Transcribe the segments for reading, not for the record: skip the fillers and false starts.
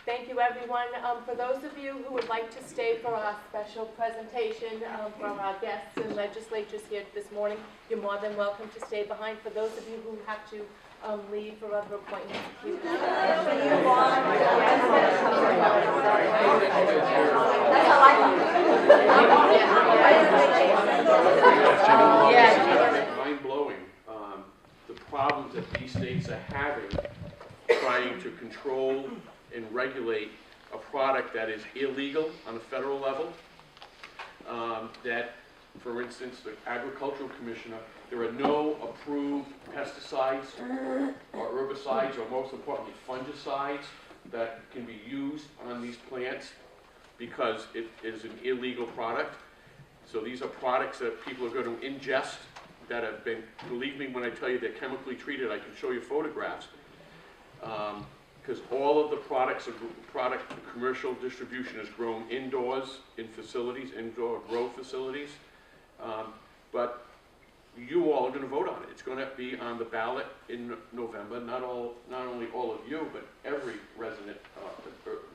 Thank you, everyone. For those of you who would like to stay for our special presentation from our guests and legislators here this morning, you're more than welcome to stay behind. For those of you who have to leave for other appointments, please. Mind-blowing, the problems that these states are having trying to control and regulate a product that is illegal on a federal level. That, for instance, the agricultural commissioner, there are no approved pesticides or herbicides, or most importantly fungicides, that can be used on these plants because it is an illegal product. So these are products that people are going to ingest that have been, believe me when I tell you they're chemically treated, I can show you photographs. Because all of the product commercial distribution is grown indoors in facilities, indoor grow facilities. But you all are going to vote on it. It's going to be on the ballot in November. Not only all of you, but every resident,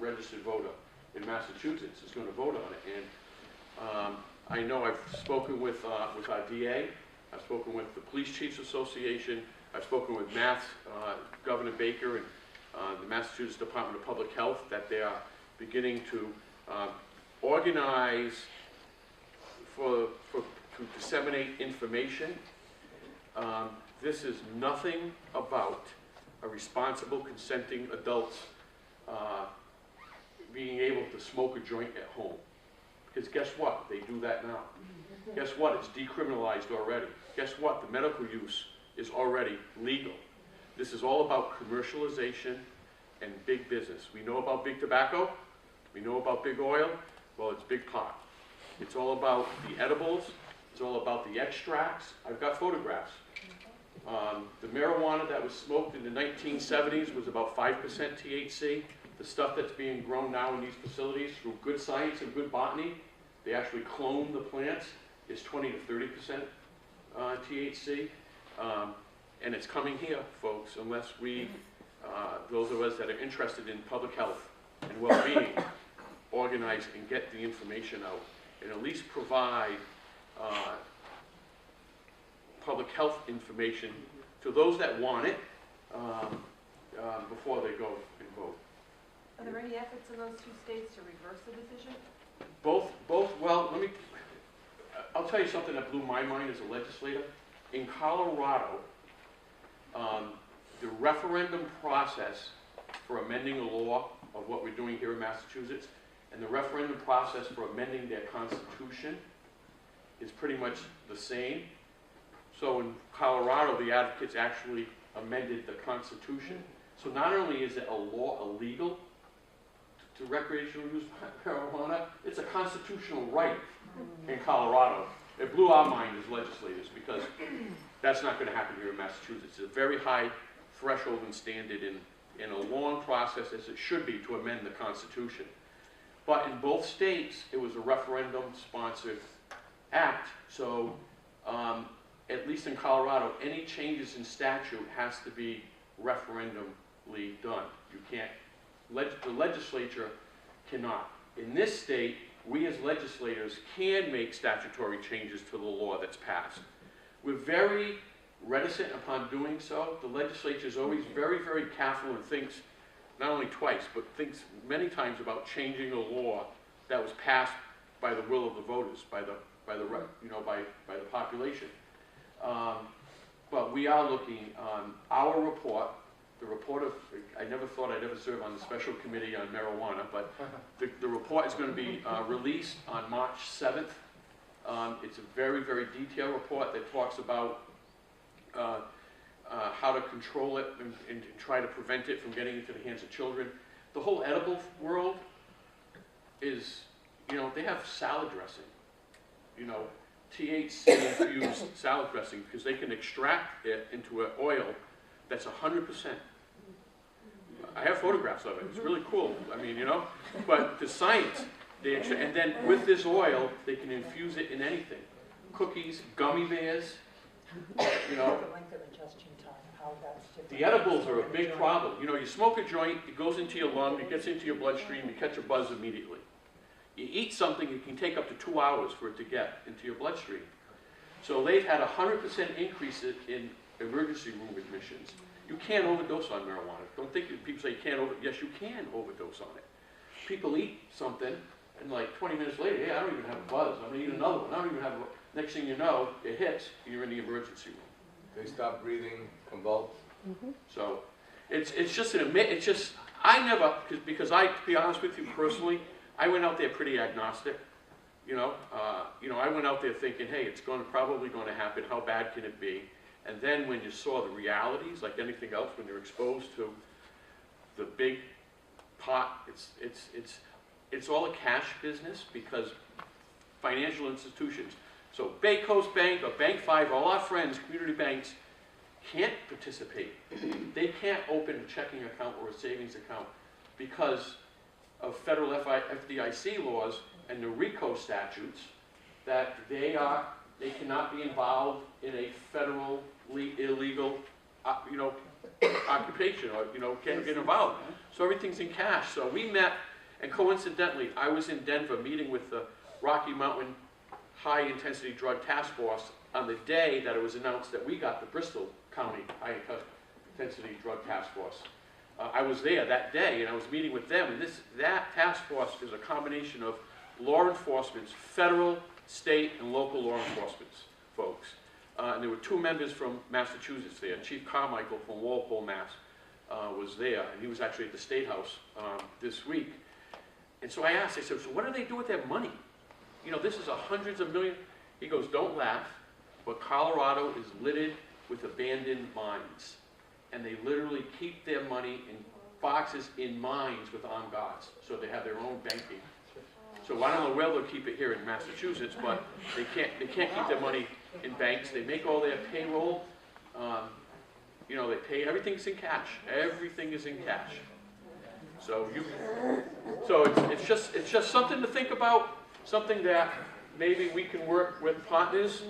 registered voter in Massachusetts is going to vote on it. And I know I've spoken with our DA. I've spoken with the Police Chiefs Association. I've spoken with Governor Baker and the Massachusetts Department of Public Health, that they are beginning to organize to disseminate information. This is nothing about a responsible, consenting adults being able to smoke a joint at home. Because guess what? They do that now. Guess what? It's decriminalized already. Guess what? The medical use is already legal. This is all about commercialization and big business. We know about big tobacco. We know about big oil. Well, it's big pot. It's all about the edibles. It's all about the extracts. I've got photographs. The marijuana that was smoked in the 1970s was about 5% THC. The stuff that's being grown now in these facilities through good science and good botany, they actually clone the plants, is 20 to 30% THC. And it's coming here, folks, unless we, those of us that are interested in public health and well-being, organize and get the information out, and at least provide public health information to those that want it before they go and vote. Are there any efforts in those two states to reverse the decision? Both, well, I'll tell you something that blew my mind as a legislator. In Colorado, the referendum process for amending a law of what we're doing here in Massachusetts, and the referendum process for amending their constitution is pretty much the same. So in Colorado, the advocates actually amended the constitution. So not only is it a law illegal to recreational use marijuana, it's a constitutional right in Colorado. It blew our mind as legislators, because that's not going to happen here in Massachusetts. It's a very high threshold and standard in a long process, as it should be, to amend the Constitution. But in both states, it was a referendum-sponsored act. So at least in Colorado, any changes in statute has to be referendumly done. You can't, the legislature cannot. In this state, we as legislators can make statutory changes to the law that's passed. We're very reticent upon doing so. The legislature is always very, very careful and thinks, not only twice, but thinks many times about changing a law that was passed by the will of the voters, by the population. But we are looking on our report, the report of, I never thought I'd ever serve on the special committee on marijuana, but the report is going to be released on March 7th. It's a very, very detailed report that talks about how to control it and try to prevent it from getting into the hands of children. The whole edible world is, they have salad dressing, THC-infused salad dressing, because they can extract it into an oil that's 100%. I have photographs of it. It's really cool. I mean, but the science, and then with this oil, they can infuse it in anything. Cookies, gummy bears, The length of ingestion time, how how that's different. The edibles are a big problem. You know, you smoke a joint, it goes into your lung, it gets into your bloodstream, you catch a buzz immediately. You eat something, it can take up to 2 hours for it to get into your bloodstream. So they've had a 100% increase in emergency room admissions. You can't overdose on marijuana. Don't think people say you can't yes, you can overdose on it. People eat something, and like 20 minutes later, hey, I don't even have a buzz. I'm gonna eat another one. I don't even have a, next thing you know, it hits, and you're in the emergency room. They stop breathing, convulse. So it's just it's just, I never, because I, to be honest with you personally, I went out there pretty agnostic. You know, I went out there thinking, hey, it's probably going to happen. How bad can it be? And then when you saw the realities, like anything else, when you're exposed to the big pot, it's all a cash business because financial institutions. So Bay Coast Bank or Bank 5, all our friends, community banks, can't participate. They can't open a checking account or a savings account because of federal FDIC laws and the RICO statutes that they cannot be involved in a federal illegal, occupation, or can't get involved. So everything's in cash. So we met, and coincidentally, I was in Denver meeting with the Rocky Mountain High Intensity Drug Task Force on the day that it was announced that we got the Bristol County High Intensity Drug Task Force. I was there that day, and I was meeting with them, and that task force is a combination of law enforcement, federal, state, and local law enforcement folks. And there were 2 members from Massachusetts there. Chief Carmichael from Walpole, Mass. Was there, and he was actually at the State House this week. And so I asked, I said, so what do they do with their money? You know, this is hundreds of millions. He goes, don't laugh, but Colorado is littered with abandoned mines. And they literally keep their money in boxes in mines with armed guards. So they have their own banking. So I don't know where they'll keep it here in Massachusetts, but they can't keep their money in banks. They make all their payroll. They pay, everything's in cash. Everything is in cash. So it's just something to think about, something that maybe we can work with partners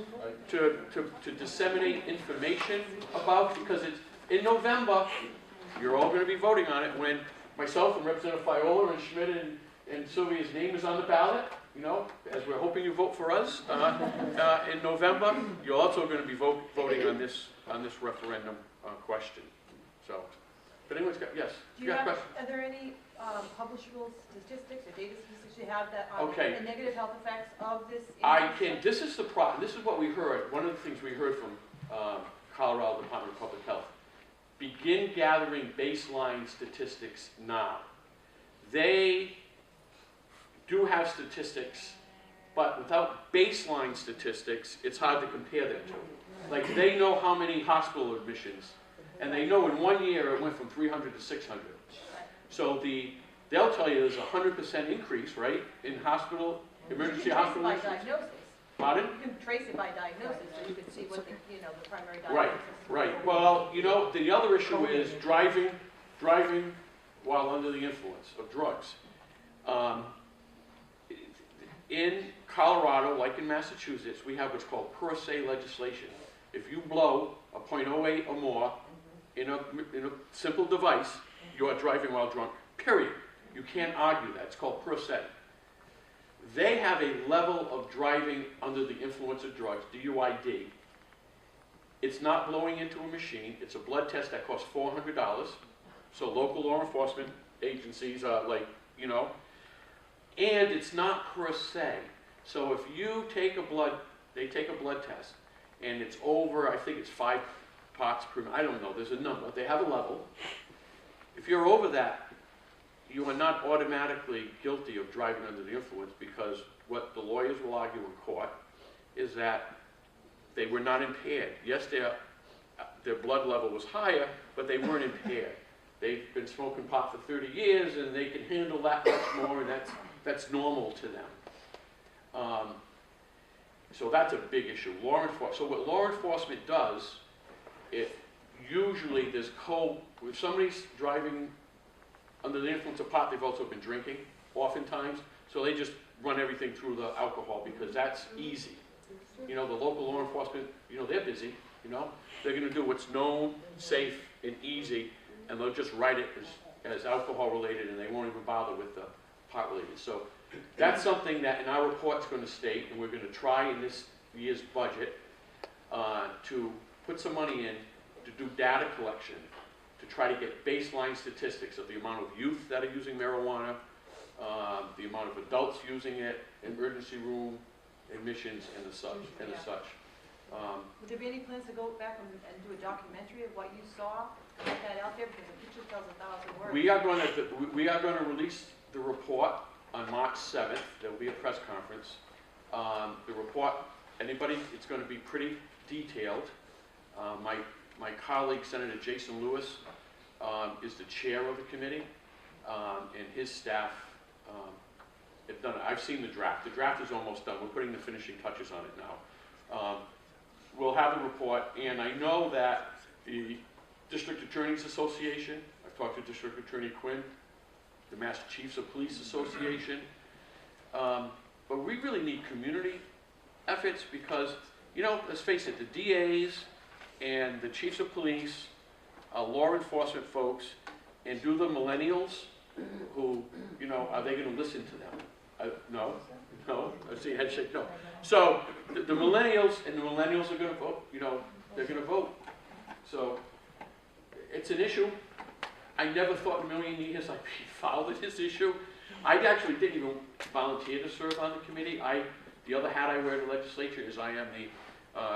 to disseminate information about, because it's in November, you're all going to be voting on it when myself and Representative Fiola and Schmid and Silvia's name is on the ballot, as we're hoping you vote for us in November. You're also going to be voting on this referendum question. So, if anyone's got, yes, you got a question? Are there any publishable statistics or data statistics you have that are Okay. the negative health effects of this? This is the problem. This is what we heard. One of the things we heard from Colorado Department of Public Health. Begin gathering baseline statistics now. They do have statistics, but without baseline statistics, it's hard to compare them to. Like, they know how many hospital admissions, and they know in 1 year it went from 300 to 600. So they'll tell you there's a 100% increase, right, in emergency hospital by admissions. diagnosis. Pardon? You can trace it by diagnosis, so you can see what the primary diagnosis is. Right. Well, the other issue is driving while under the influence of drugs. In Colorado, like in Massachusetts, we have what's called per se legislation. If you blow a .08 or more in a simple device, you are driving while drunk, period. You can't argue that. It's called per se. They have a level of driving under the influence of drugs, DUID. It's not blowing into a machine. It's a blood test that costs $400. So local law enforcement agencies are and it's not per se. So if you take they take a blood test, and it's over, I think it's 5 parts per, I don't know, there's a number. They have a level. If you're over that, you are not automatically guilty of driving under the influence, because what the lawyers will argue in court is that they were not impaired. Yes, their blood level was higher, but they weren't impaired. They've been smoking pot for 30 years, and they can handle that much more, and that's normal to them. So that's a big issue. So what law enforcement does, usually there's if somebody's driving under the influence of pot, they've also been drinking, oftentimes, so they just run everything through the alcohol because that's easy. The local law enforcement, they're busy. you know? They're gonna do what's known, safe, and easy, and they'll just write it as alcohol related, and they won't even bother with the pot related. So that's something that in our report's gonna state, and we're gonna try in this year's budget to put some money in to do data collection, to try to get baseline statistics of the amount of youth that are using marijuana, the amount of adults using it, emergency room admissions, and the such. Would there be any plans to go back and do a documentary of what you saw, put that out there, because a picture tells 1,000 words? We are going to release the report on March 7th. There will be a press conference. The report, anybody, it's going to be pretty detailed. My colleague, Senator Jason Lewis, is the chair of the committee, and his staff have done it. I've seen the draft. The draft is almost done. We're putting the finishing touches on it now. We'll have a report, and I know that the District Attorneys Association, I've talked to District Attorney Quinn, the Mass Chiefs of Police Association, but we really need community efforts because, you know, let's face it, the DAs and the chiefs of police, law enforcement folks, and do the millennials who, you know, are they going to listen to them? No. I see head shake, no. So the millennials are going to vote, you know, they're going to vote. So it's an issue. I never thought in a million years I'd be involved in this issue. I actually didn't even volunteer to serve on the committee. The other hat I wear in the legislature is I am the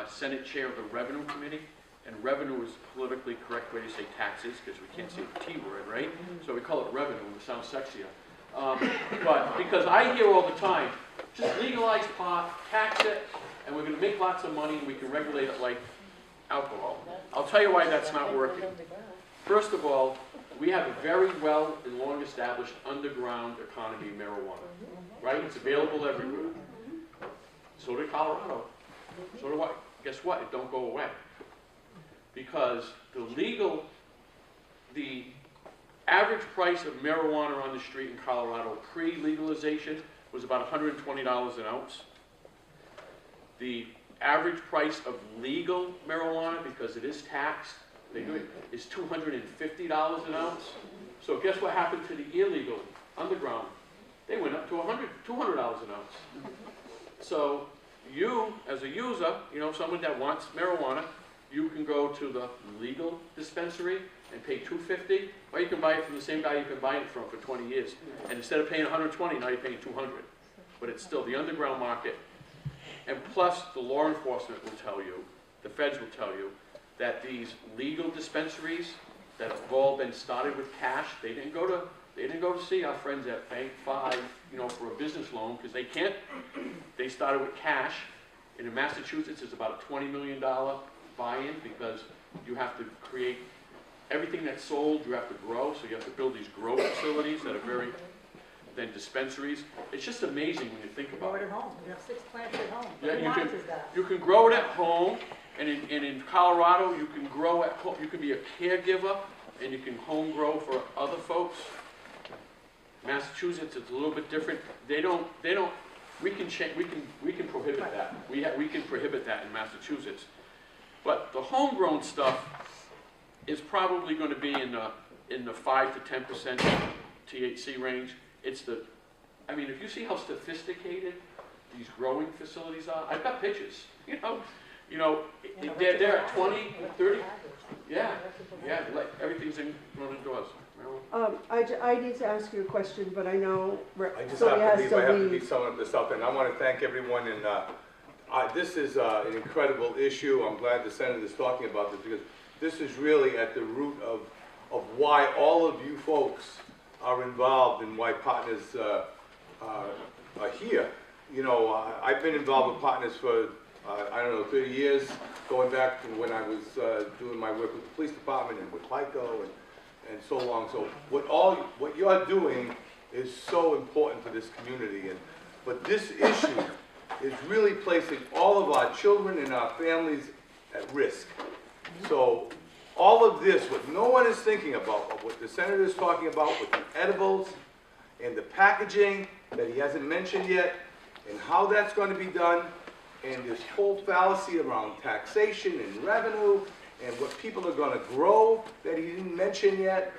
Senate chair of the Revenue Committee. And revenue is the politically correct way to say taxes, because we can't say the T word, right? So we call it revenue, and it sounds sexier. But because I hear all the time, just legalize pot, tax it, and we're going to make lots of money, and we can regulate it like alcohol. I'll tell you why that's not working. First of all, we have a very well and long established underground economy of marijuana, right? It's available everywhere. So did Colorado. So do I. Guess what? It don't go away. Because the average price of marijuana on the street in Colorado pre-legalization was about $120 an ounce. The average price of legal marijuana, because it is taxed, they do it, is $250 an ounce. So guess what happened to the illegal underground? They went up to $200 an ounce. So you, as a user, you know, someone that wants marijuana, you can go to the legal dispensary and pay $250, or you can buy it from the same guy you've been buying it from for 20 years. And instead of paying $120, now you're paying $200. But it's still the underground market. And plus, the law enforcement will tell you, the feds will tell you, that these legal dispensaries that have all been started with cash, they didn't go to see our friends at Bank 5, you know, for a business loan, because they can't. They started with cash. And in Massachusetts, it's about a $20 million buy-in, because you have to create everything that's sold, you have to grow, so you have to build these grow facilities that are very, then dispensaries. It's just amazing when you think about Grow it. it at home. You have 6 plants at home. Yeah, Who wants is that? you can grow it at home, and in Colorado, you can grow at home. You can be a caregiver, and you can home grow for other folks. Massachusetts, it's a little bit different. They don't, we can prohibit that. We can prohibit that in Massachusetts. But the homegrown stuff is probably going to be in the 5 to 10% THC range. I mean, if you see how sophisticated these growing facilities are, I've got pictures. They're at 20, 30. Yeah, like everything's run indoors. I need to ask you a question, but I know I just Silvia have has to leave, I have to leave. leave some of this up, and I want to thank everyone, and this is an incredible issue. I'm glad the Senator is talking about this, because this is really at the root of why all of you folks are involved and why partners are here. You know, I've been involved with partners for, 30 years, going back to when I was doing my work with the police department and with FICO and so on. So what you're doing is so important to this community. But this issue is really placing all of our children and our families at risk. So all of this, what no one is thinking about, what the Senator is talking about with the edibles and the packaging that he hasn't mentioned yet, and how that's going to be done, and this whole fallacy around taxation and revenue and what people are gonna grow that he didn't mention yet,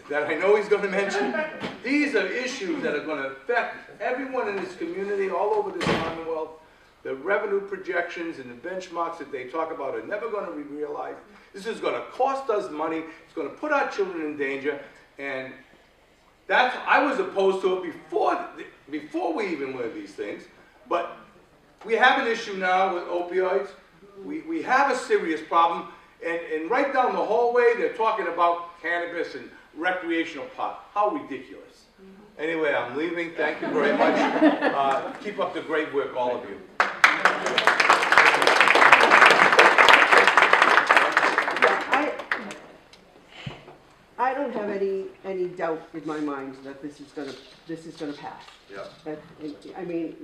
that I know he's gonna mention. These are issues that are gonna affect everyone in this community all over this Commonwealth. The revenue projections and the benchmarks that they talk about are never gonna be realized. This is gonna cost us money, it's gonna put our children in danger, and I was opposed to it before we even learned these things, but we have an issue now with opioids. We have a serious problem, and right down the hallway, they're talking about cannabis and recreational pot. How ridiculous. Anyway, I'm leaving. Thank you very much. Keep up the great work, all of you. I don't have any doubt in my mind that this is gonna pass. Yeah. I mean,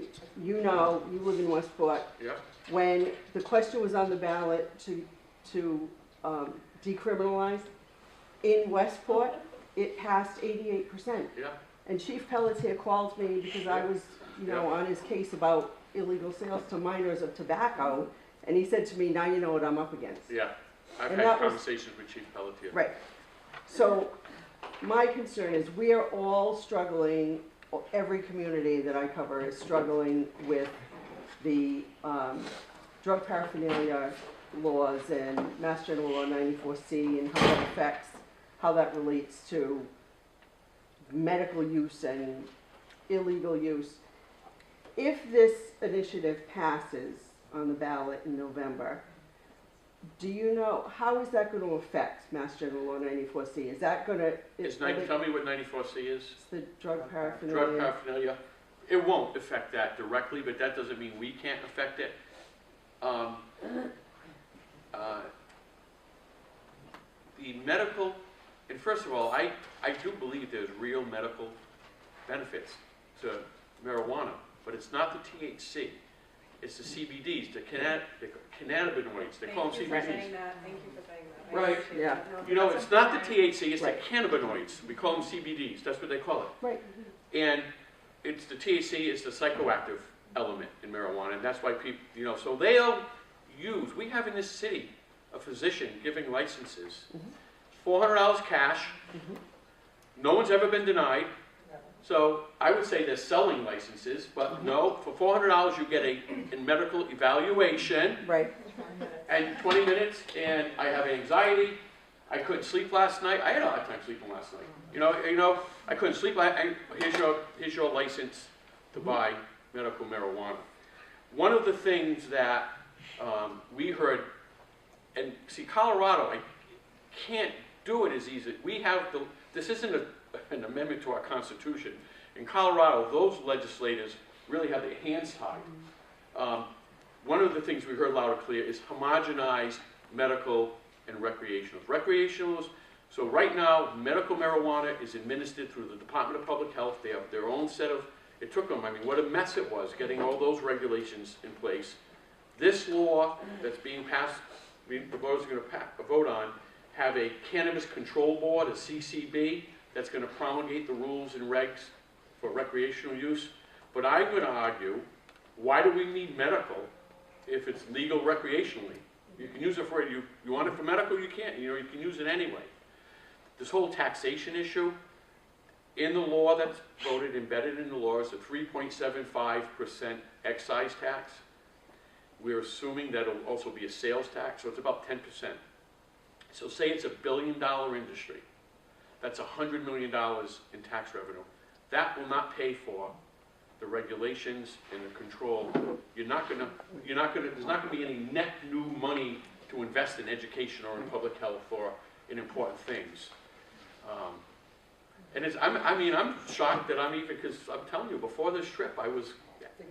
you live in Westport. Yeah. When the question was on the ballot to decriminalize in Westport, it passed 88%. Yeah. And Chief Pelletier called me because I was, on his case about illegal sales to minors of tobacco, and he said to me, "Now you know what I'm up against." Yeah. I've And had that was- conversations with Chief Pelletier. Right. So my concern is we are all struggling, every community that I cover is struggling with the drug paraphernalia laws and Mass General Law 94C and how that relates to medical use and illegal use. If this initiative passes on the ballot in November, do you know, how is that going to affect Mass General Law 94C? Is that going to... Tell me what 94C is. It's the drug paraphernalia. Drug paraphernalia. It won't affect that directly, but that doesn't mean we can't affect it. The medical, and first of all, I do believe there's real medical benefits to marijuana, but it's not the THC. It's the CBDs, the cannabinoids. They call them CBDs. Thank you for saying that. I Right. appreciate Yeah. that. You know, it's not the THC, it's Right. the cannabinoids. We call them CBDs. That's what they call it. Right. And it's the THC, it's the psychoactive element in marijuana, and that's why people, so they'll use, we have in this city a physician giving licenses, $400 cash, no one's ever been denied, so I would say they're selling licenses, but no, for $400 you get a medical evaluation, Right. and 20 minutes, and I have anxiety, I couldn't sleep last night, I had a hard time sleeping last night, I couldn't sleep, here's your license to buy medical marijuana. One of the things that we heard, and see, Colorado, I can't do it as easy. We have this isn't an amendment to our Constitution. In Colorado, those legislators really have their hands tied. One of the things we heard loud and clear is homogenized medical and recreationals. Recreationals, so right now, medical marijuana is administered through the Department of Public Health. They have their own set of, it took them, what a mess it was getting all those regulations in place. This law that's being passed, the voters are going to vote on, have a Cannabis Control Board, a CCB, that's going to promulgate the rules and regs for recreational use. But I'm going to argue, why do we need medical if it's legal recreationally? You can use it for, you want it for medical, you can't. You can use it anyway. This whole taxation issue, in the law that's voted, embedded in the law, is a 3.75% excise tax. We're assuming that it'll also be a sales tax, so it's about 10%. So say it's $1 billion industry. That's $100 million in tax revenue. That will not pay for the regulations and the control. There's not going to be any net new money to invest in education or in public health or in important things. And I'm shocked that because I'm telling you, before this trip, I was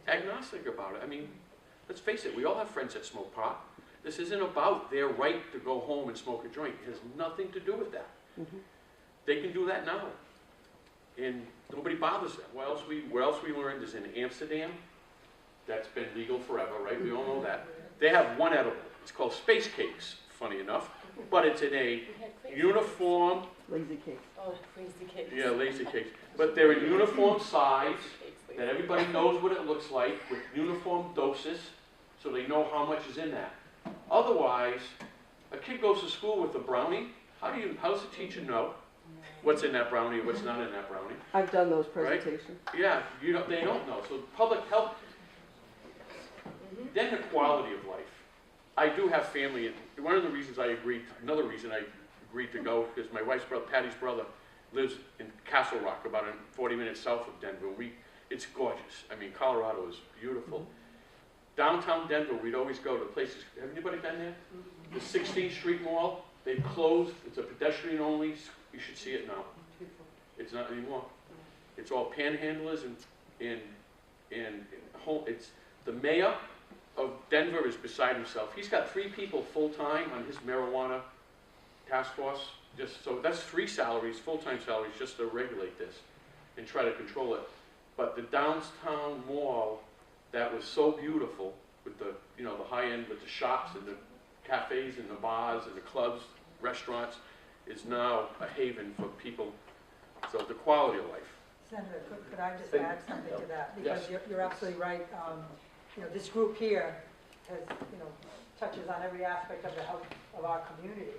agnostic about it. Let's face it, we all have friends that smoke pot. This isn't about their right to go home and smoke a joint. It has nothing to do with that. They can do that now, and nobody bothers them. What else we learned is in Amsterdam, that's been legal forever, right? We all know that. They have one edible. It's called space cakes, funny enough, but it's in a uniform. Lazy cake. Oh, crazy cakes. Yeah, lazy cakes. But they're in uniform size, that everybody knows what it looks like, with uniform doses. so they know how much is in that. Otherwise, a kid goes to school with a brownie, how's the teacher know what's in that brownie or what's not in that brownie? I've done those Right? presentations. Yeah, they don't know. So public health, then the quality of life. I do have family, and one of the reasons another reason I agreed to go, because my wife's brother, Patty's brother, lives in Castle Rock, about 40 minutes south of Denver. It's gorgeous. I mean, Colorado is beautiful. Downtown Denver, we'd always go to places. Have anybody been there? The 16th Street Mall, they've closed. It's a pedestrian only. You should see it now. It's not anymore. It's all panhandlers and home. It's the mayor of Denver is beside himself. He's got 3 people full-time on his marijuana task force. So that's 3 salaries, full-time salaries, just to regulate this and try to control it. But the downtown mall, that was so beautiful with the, the high end, with the shops and the cafes and the bars and the clubs, restaurants, is now a haven for people. So the quality of life. Senator, could I just add something to that? Because Yes. you're absolutely right. This group here has, touches on every aspect of the health of our community.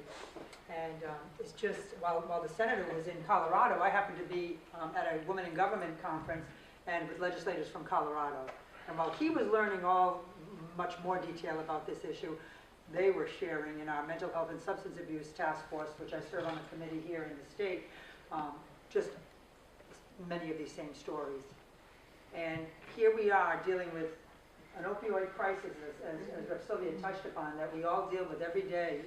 And it's just, while the senator was in Colorado, I happened to be at a Women in Government conference and with legislators from Colorado. And while he was learning much more detail about this issue, they were sharing in our mental health and substance abuse task force, which I serve on a committee here in the state, just many of these same stories. And here we are dealing with an opioid crisis, as Rep. Silvia touched upon, that we all deal with every day,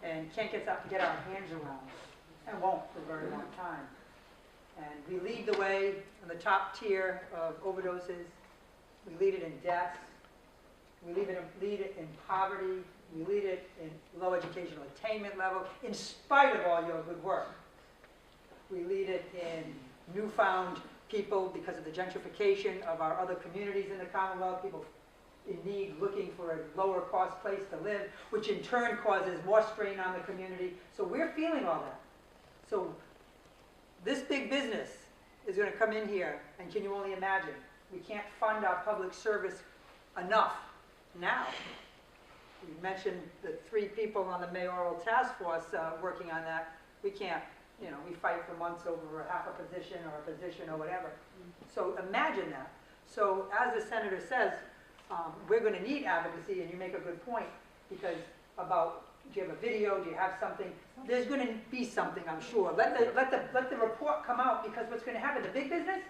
and can't get our hands around, and won't for a very long time. And we lead the way in the top tier of overdoses. We lead it in deaths. We lead it in poverty. We lead it in low educational attainment level, in spite of all your good work. We lead it in newfound people because of the gentrification of our other communities in the Commonwealth, people in need looking for a lower cost place to live, which in turn causes more strain on the community. So we're feeling all that. So this big business is going to come in here, and can you only imagine? We can't fund our public service enough now. You mentioned the 3 people on the mayoral task force working on that. We can't, we fight for months over half a position or a position or whatever. So imagine that. So as the senator says, we're going to need advocacy, and you make a good point, because do you have a video, do you have something? There's going to be something, I'm sure. Let the report come out, because what's going to happen, the big business,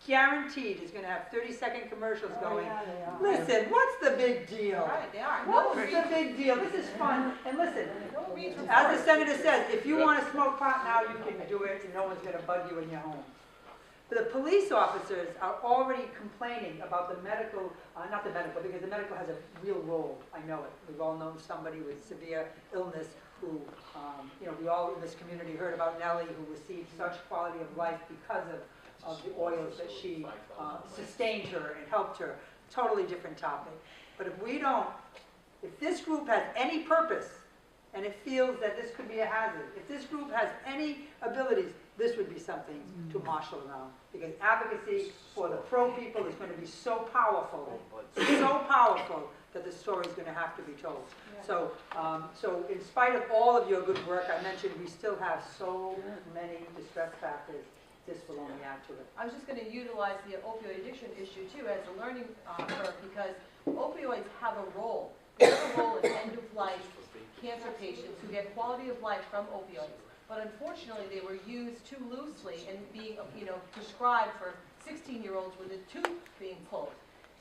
guaranteed is going to have 30-second commercials going. Yeah, they are. Listen, what's the big deal? Right, they are. What's the big deal? This is fun. And listen, No reads as the senator says, if you want to smoke pot now, you can do it, and no one's going to bug you in your home. But the police officers are already complaining about the medical, not the medical, because the medical has a real role. I know it. We've all known somebody with severe illness who, we all in this community heard about Nellie, who received such quality of life because of the oils that she sustained her and helped her. Totally different topic. But if this group has any purpose, and it feels that this could be a hazard, if this group has any abilities, this would be something to marshal around. Because advocacy for the pro people is going to be so powerful that the story is going to have to be told. So in spite of all of your good work, I mentioned we still have so many distress factors. This will only add to it. I was just going to utilize the opioid addiction issue too as a learning curve, because opioids have a role. They have a role in end-of-life cancer patients who get quality of life from opioids. But unfortunately, they were used too loosely and being, prescribed for 16-year-olds with a tooth being pulled.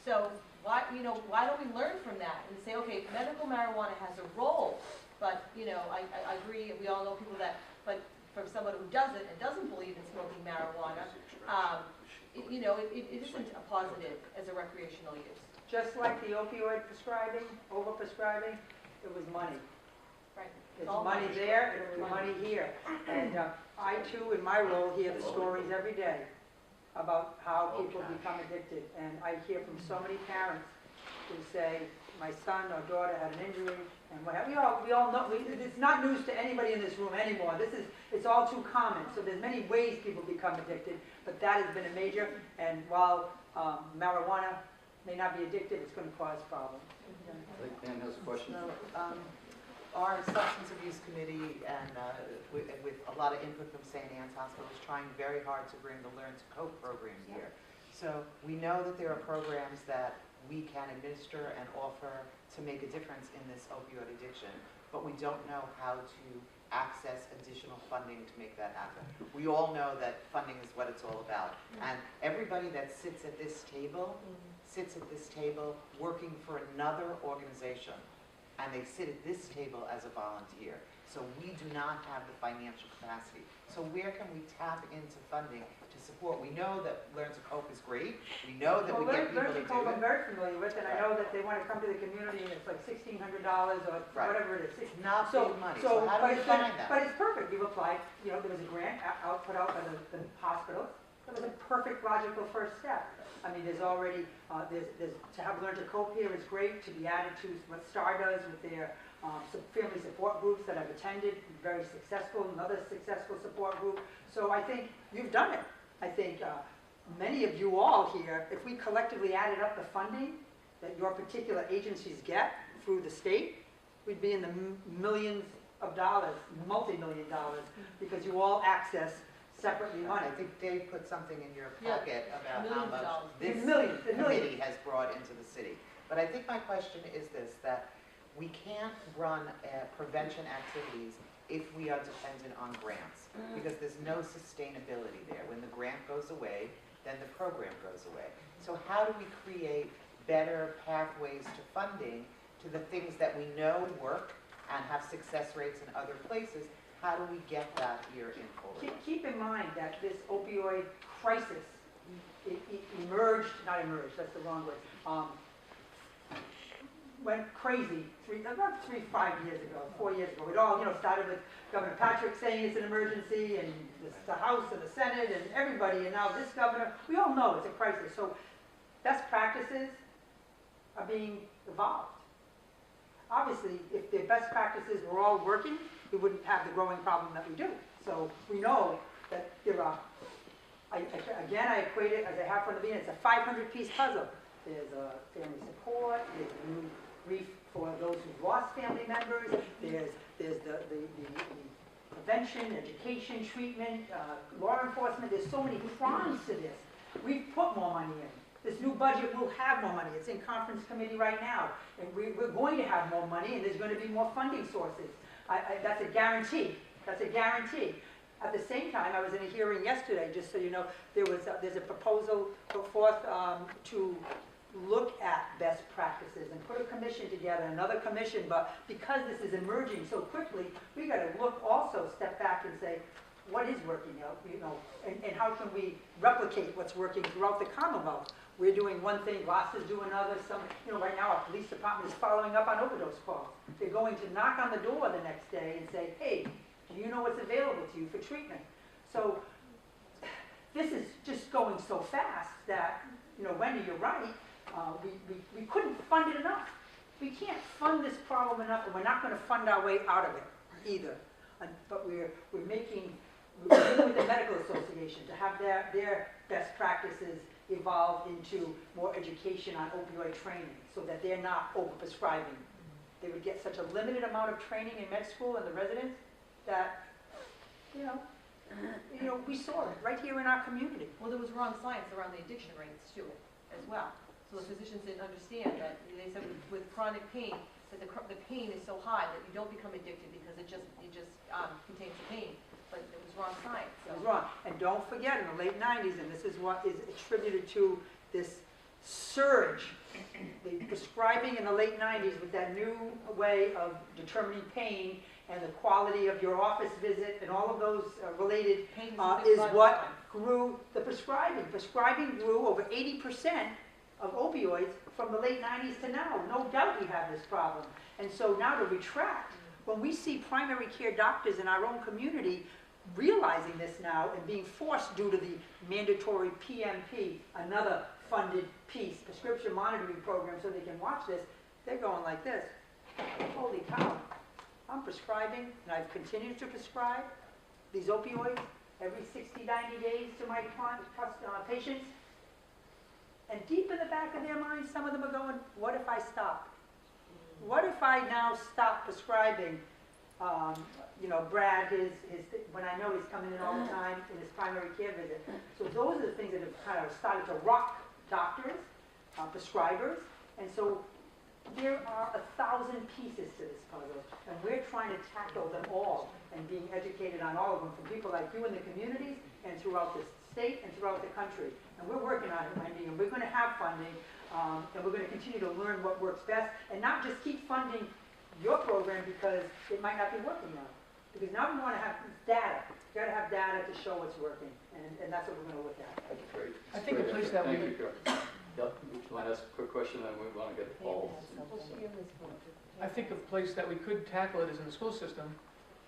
So why don't we learn from that and say, okay, medical marijuana has a role, but I agree. We all know people that, but from someone who doesn't and doesn't believe in smoking marijuana, it isn't a positive as a recreational use. Just like the opioid prescribing, overprescribing, it was money. Right. It's All money money. there, and it was money here. And I too, in my role, hear the stories every day about how people become addicted. And I hear from so many parents who say, my son or daughter had an injury, and what have we all know, it's not news to anybody in this room anymore. It's all too common. So there's many ways people become addicted, but that has been a major. And while marijuana may not be addictive, it's going to cause problems. I think Dan has a question. So, our substance abuse committee and with a lot of input from St. Anne's Hospital is trying very hard to bring the Learn to Cope program here. So we know that there are programs that we can administer and offer to make a difference in this opioid addiction, but we don't know how to access additional funding to make that happen. We all know that funding is what it's all about. And everybody that sits at this table working for another organization, and they sit at this table as a volunteer. So we do not have the financial capacity. So where can we tap into funding to support? We know that Learn to Cope is great. We know that we get people to do I'm it. very familiar with, and I know that they want to come to the community, and it's like $1,600 or Right. whatever it is. It's not big money, so how do we find that? But it's perfect. You've applied, you know, there was a grant put out by the hospital. That was a perfect, logical first step. I mean, there's already, there's to have Learn to Cope here is great, to be added to what STAR does with their family support groups that I've attended, very successful, another successful support group. So I think you've done it. I think many of you all here, if we collectively added up the funding that your particular agencies get through the state, we'd be in the millions of dollars, multi-million dollars, because you all access separately money. I think Dave put something in your Yeah. packet about how Millions of much dollars. this Millions. committee has brought into the city. But I think my question is this, that we can't run prevention activities if we are dependent on grants, because there's no sustainability there. When the grant goes away, then the program goes away. So how do we create better pathways to funding to the things that we know work and have success rates in other places? How do we get that here in Colorado? Keep in mind that this opioid crisis emerged, not emerged, that's the wrong word, went crazy about 5 years ago, 4 years ago. It all, started with Governor Patrick saying it's an emergency, and the House and the Senate and everybody, and now this governor. We all know it's a crisis. So best practices are being evolved. Obviously, if the best practices were all working, we wouldn't have the growing problem that we do. So we know that there are, I equate it, as I have for the it's a 500-piece puzzle. There's family support, there's new grief for those who've lost family members, there's the prevention, education, treatment, law enforcement. There's so many prongs to this. We've put more money in. This new budget will have more money. It's in conference committee right now. And we're going to have more money, and there's going to be more funding sources. That's a guarantee. That's a guarantee. At the same time, I was in a hearing yesterday, just so you know, there's a proposal put forth to look at best practices and put a commission together, another commission, but because this is emerging so quickly, we got to look also, step back and say, what is working, and how can we replicate what's working throughout the Commonwealth? We're doing one thing, Gloucester's doing another. Right now our police department is following up on overdose calls. They're going to knock on the door the next day and say, hey, do you know what's available to you for treatment? So this is just going so fast that, Wendy, you're right. We couldn't fund it enough. We can't fund this problem enough, and we're not going to fund our way out of it either. But we're dealing with the Medical Association to have their best practices evolve into more education on opioid training so that they're not overprescribing. They would get such a limited amount of training in med school and the residents that, we saw it right here in our community. Well, there was wrong science around the addiction rates too, as well. So the physicians didn't understand that. They said with chronic pain, that the pain is so high that you don't become addicted because it just contains the pain. But it was wrong science. So. It was wrong. And don't forget, in the late 90s, and this is what is attributed to this surge, the prescribing in the late 90s with that new way of determining pain and the quality of your office visit and all of those related Pain is what grew the prescribing. Prescribing grew over 80% of opioids from the late 90s to now. No doubt we have this problem. And so now to retract, when we see primary care doctors in our own community realizing this now and being forced due to the mandatory PMP, another funded piece, prescription monitoring program, so they can watch this, they're going like this. Holy cow, I'm prescribing, and I've continued to prescribe these opioids every 60, 90 days to my patients. And deep in the back of their minds, some of them are going, what if I stop? What if I now stop prescribing, Brad, when I know he's coming in all the time in his primary care visit. So those are the things that have kind of started to rock doctors, prescribers. And so there are 1,000 pieces to this puzzle, and we're trying to tackle them all and being educated on all of them from people like you in the communities and throughout the state and throughout the country. And we're working on it, Wendy, and we're going to have funding, and we're going to continue to learn what works best, and not just keep funding your program because it might not be working now. Because now we want to have data. We've got to have data to show what's working, and that's what we're going to look at. That's great. I think a place that Thank we- you, Carole. Yep, you want to ask a quick question, then we want to get Paul. I think a place that we could tackle it is in the school system,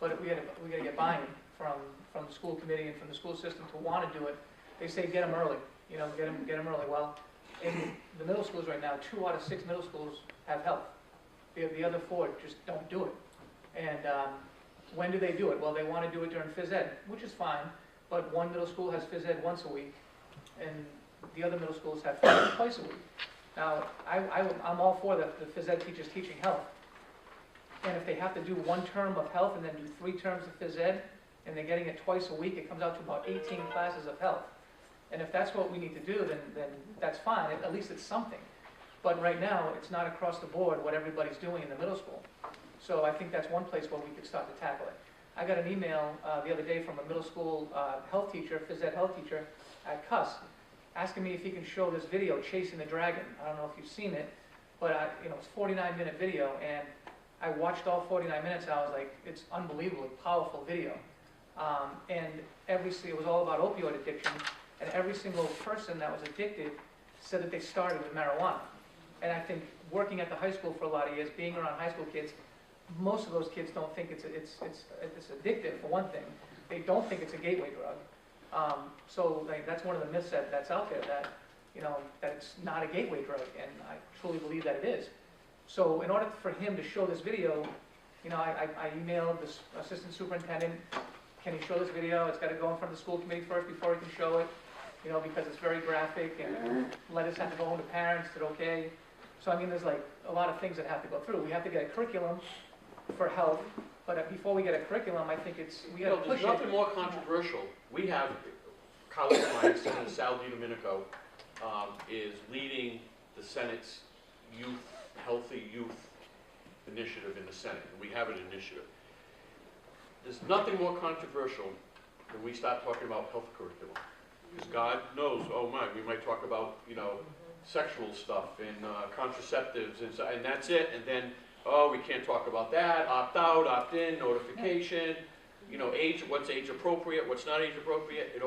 but we gotta get buy-in from the school committee and from the school system to want to do it. They say get them early, get them early. Well, in the middle schools right now, 2 out of 6 middle schools have health. The other 4 just don't do it. And when do they do it? Well, they want to do it during phys ed, which is fine, but one middle school has phys ed once a week, and the other middle schools have phys ed twice a week. Now, I'm all for the phys ed teachers teaching health. And if they have to do 1 term of health and then do 3 terms of phys ed, and they're getting it twice a week, it comes out to about 18 classes of health. And if that's what we need to do, then that's fine, at least it's something. But right now, it's not across the board what everybody's doing in the middle school. So I think that's one place where we could start to tackle it. I got an email the other day from a middle school health teacher, phys ed health teacher at Cuss, asking me if he can show this video, Chasing the Dragon. I don't know if you've seen it, but it's a 49-minute video, and I watched all 49 minutes, and I was like, it's unbelievably powerful video. And it was all about opioid addiction, and every single person that was addicted said that they started with marijuana. And I think working at the high school for a lot of years, being around high school kids, most of those kids don't think it's addictive, for one thing. They don't think it's a gateway drug. So that's one of the myths that's out there, that it's not a gateway drug, and I truly believe that it is. So in order for him to show this video, I emailed the assistant superintendent, can he show this video? It's got to go in front of the school committee first before he can show it, because it's very graphic, and letters have to go home to parents, is it okay? So there's like a lot of things that have to go through. We have to get a curriculum for health, but before we get a curriculum, I think we got to push There's it. nothing more controversial. We have a colleague of mine, Senator Sal DiDomenico, is leading the Senate's Healthy Youth Initiative in the Senate, and we have an initiative. There's nothing more controversial than we start talking about health curriculum. Because God knows, we might talk about, sexual stuff and contraceptives and that's it. And then, we can't talk about that, opt out, opt in, notification, age, what's age appropriate, what's not age appropriate,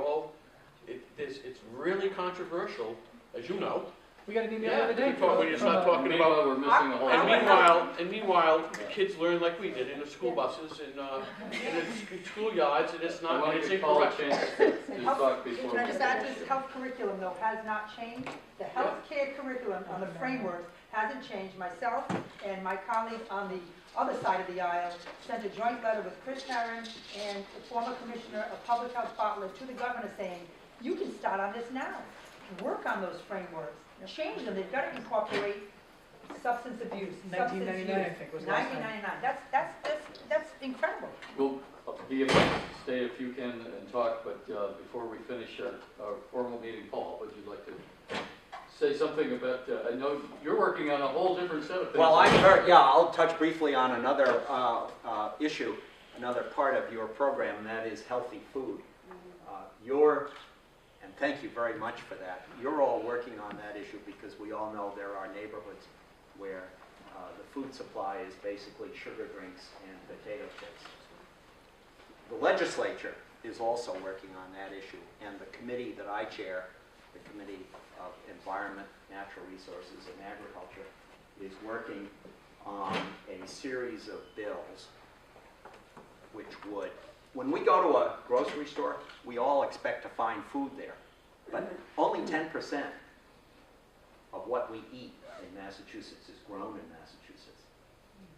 it's really controversial, as you know. We got an email the other day. When you start talking Meanwhile, about, we're missing a whole. and meanwhile, the kids learn like we did in the school buses and in the schoolyards, and it's I not, want it's to give Paul a incorrect. chance to talk before. Can I we just get add to this, this? health curriculum though has not changed. The healthcare curriculum on the framework hasn't changed. Myself and my colleague on the other side of the aisle sent a joint letter with Chris Herron and the former commissioner of public health Bartlett to the governor saying, you can start on this now. Work on those frameworks. Change them. They've got to incorporate substance abuse. 1999, I think, was the last time. 1999. That's incredible. We'll be able to stay if you can and talk, but before we finish our formal meeting, Paul, would you like to say something about, I know you're working on a whole different set of things. Well, I'll touch briefly on another issue, another part of your program, and that is healthy food. And thank you very much for that. You're all working on that issue because we all know there are neighborhoods where the food supply is basically sugar drinks and potato chips. The legislature is also working on that issue, and the committee that I chair, the Committee of Environment, Natural Resources, and Agriculture, is working on a series of bills which would, when we go to a grocery store, we all expect to find food there, but only 10% of what we eat in Massachusetts is grown in Massachusetts.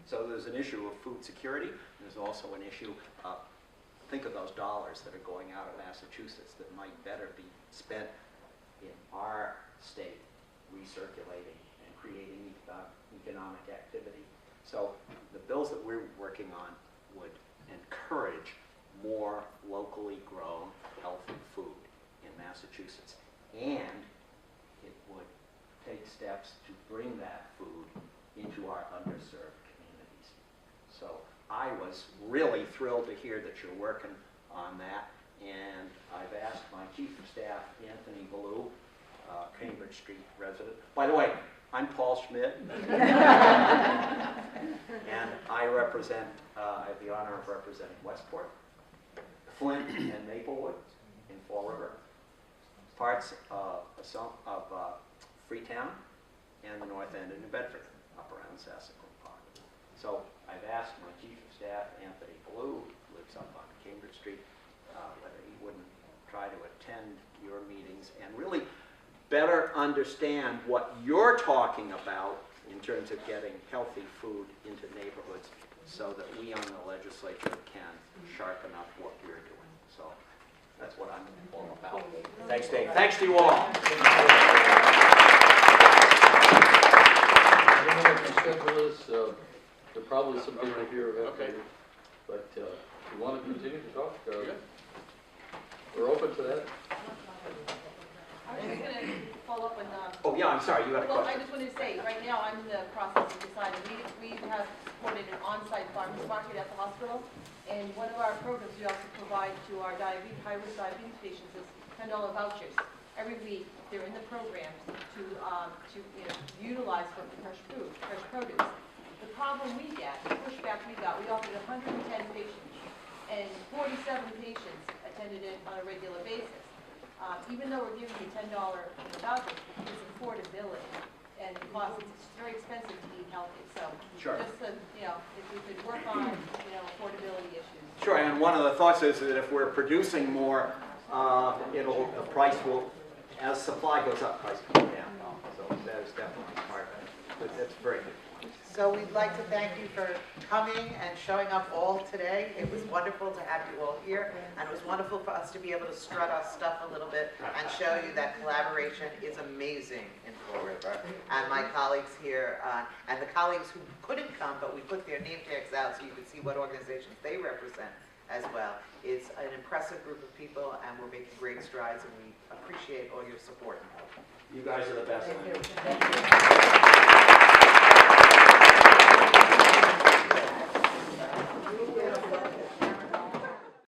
So there's an issue of food security. There's also an issue of, think of those dollars that are going out of Massachusetts that might better be spent in our state recirculating and creating economic activity. So the bills that we're working on would encourage more locally grown healthy food in Massachusetts, and it would take steps to bring that food into our underserved communities. So I was really thrilled to hear that you're working on that, and I've asked my Chief of Staff, Anthony Ballou, Cambridge Street resident. By the way, I'm Paul Schmid, and I represent, I have the honor of representing Westport, Flint, and Maplewood in Fall River, parts of Freetown, and the North End of New Bedford, up around Sassaquin Park. So I've asked my Chief of Staff, Anthony Ballou, who lives up on Cambridge Street, whether he wouldn't try to attend your meetings and really better understand what you're talking about in terms of getting healthy food into neighborhoods so that we on the legislature can sharpen up what we're doing. So that's what I'm all about. Thanks, Dave. Thanks to you all. I don't know what the schedule is, there are probably some people here who have to leave, but if you want to continue to talk, we're open to that. I was just gonna follow up on, Oh, yeah, I'm sorry, you had a well, I question. just wanted to say, right now, I'm in the process of deciding, we have supported an on-site farmer's market at the hospital, and one of our programs we also provide to our high-risk diabetes patients is $10 vouchers. Every week, they're in the program to utilize for fresh food, fresh produce. The problem we get, the pushback we got, we offered 110 patients, and 47 patients attended it on a regular basis. Even though we're giving you $10 vouchers, it's affordability, and plus it's very expensive to eat healthy. So Sure. just so, if we could work on affordability issues. Sure, and one of the thoughts is that if we're producing more, the price will, as supply goes up, price will go down. So that is definitely part of it. But that's very good. So we'd like to thank you for coming and showing up all today. It was wonderful to have you all here, and it was wonderful for us to be able to strut our stuff a little bit and show you that collaboration is amazing in Fall River. And my colleagues here, and the colleagues who couldn't come, but we put their name tags out so you could see what organizations they represent as well. It's an impressive group of people, and we're making great strides, and we appreciate all your support and help. You guys are the best. Thank you.